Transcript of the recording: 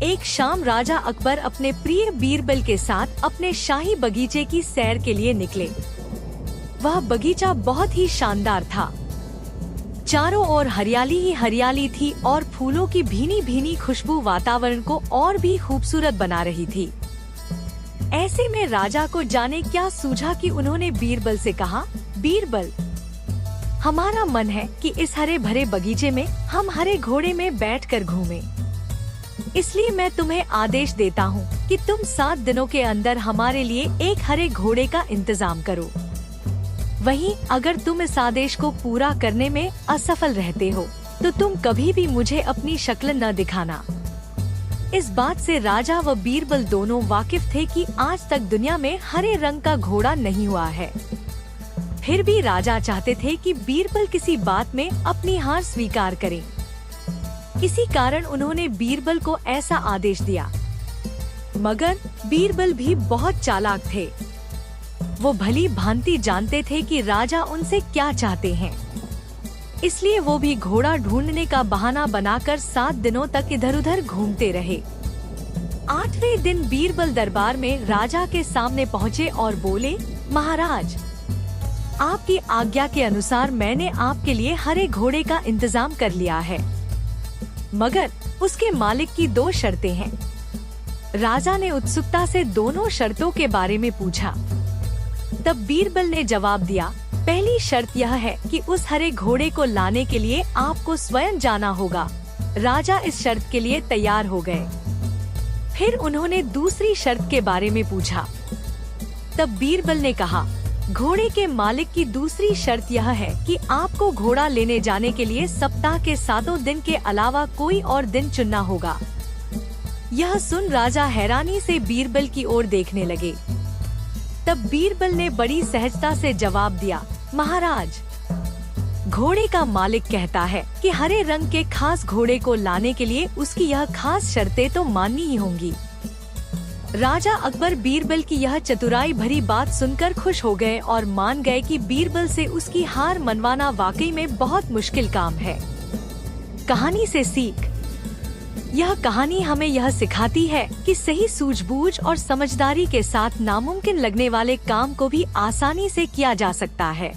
एक शाम राजा अकबर अपने प्रिय बीरबल के साथ अपने शाही बगीचे की सैर के लिए निकले। वह बगीचा बहुत ही शानदार था। चारों ओर हरियाली ही हरियाली थी और फूलों की भीनी भीनी खुशबू वातावरण को और भी खूबसूरत बना रही थी। ऐसे में राजा को जाने क्या सूझा कि उन्होंने बीरबल से कहा, बीरबल, हमारा मन है कि इस हरे भरे बगीचे में हम हरे घोड़े में बैठकर घूमें। इसलिए मैं तुम्हें आदेश देता हूँ कि तुम 7 दिनों के अंदर हमारे लिए एक हरे घोड़े का इंतजाम करो। वहीं अगर तुम इस आदेश को पूरा करने में असफल रहते हो तो तुम कभी भी मुझे अपनी शक्ल न दिखाना। इस बात से राजा व बीरबल दोनों वाकिफ थे कि आज तक दुनिया में हरे रंग का घोड़ा नहीं हुआ है। फिर भी राजा चाहते थे कि बीरबल किसी बात में अपनी हार स्वीकार करे। इसी कारण उन्होंने बीरबल को ऐसा आदेश दिया। मगर बीरबल भी बहुत चालाक थे। वो भली भांति जानते थे कि राजा उनसे क्या चाहते हैं। इसलिए वो भी घोड़ा ढूंढने का बहाना बनाकर 7 दिनों तक इधर उधर घूमते रहे। 8वें दिन बीरबल दरबार में राजा के सामने पहुँचे और बोले, महाराज, आपकी आज्ञा के अनुसार मैंने आपके लिए हरे घोड़े का इंतजाम कर लिया है, मगर उसके मालिक की 2 शर्तें हैं। राजा ने उत्सुकता से दोनों शर्तों के बारे में पूछा। तब बीरबल ने जवाब दिया, पहली शर्त यह है कि उस हरे घोड़े को लाने के लिए आपको स्वयं जाना होगा। राजा इस शर्त के लिए तैयार हो गए। फिर उन्होंने दूसरी शर्त के बारे में पूछा। तब बीरबल ने कहा, घोड़े के मालिक की दूसरी शर्त यह है कि आपको घोड़ा लेने जाने के लिए सप्ताह के 7 दिन के अलावा कोई और दिन चुनना होगा। यह सुन राजा हैरानी से बीरबल की ओर देखने लगे। तब बीरबल ने बड़ी सहजता से जवाब दिया, महाराज, घोड़े का मालिक कहता है कि हरे रंग के खास घोड़े को लाने के लिए उसकी यह खास शर्तें तो माननी ही होंगी। राजा अकबर बीरबल की यह चतुराई भरी बात सुनकर खुश हो गए और मान गए कि बीरबल से उसकी हार मनवाना वाकई में बहुत मुश्किल काम है। कहानी से सीख। यह कहानी हमें यह सिखाती है कि सही सूझबूझ और समझदारी के साथ नामुमकिन लगने वाले काम को भी आसानी से किया जा सकता है।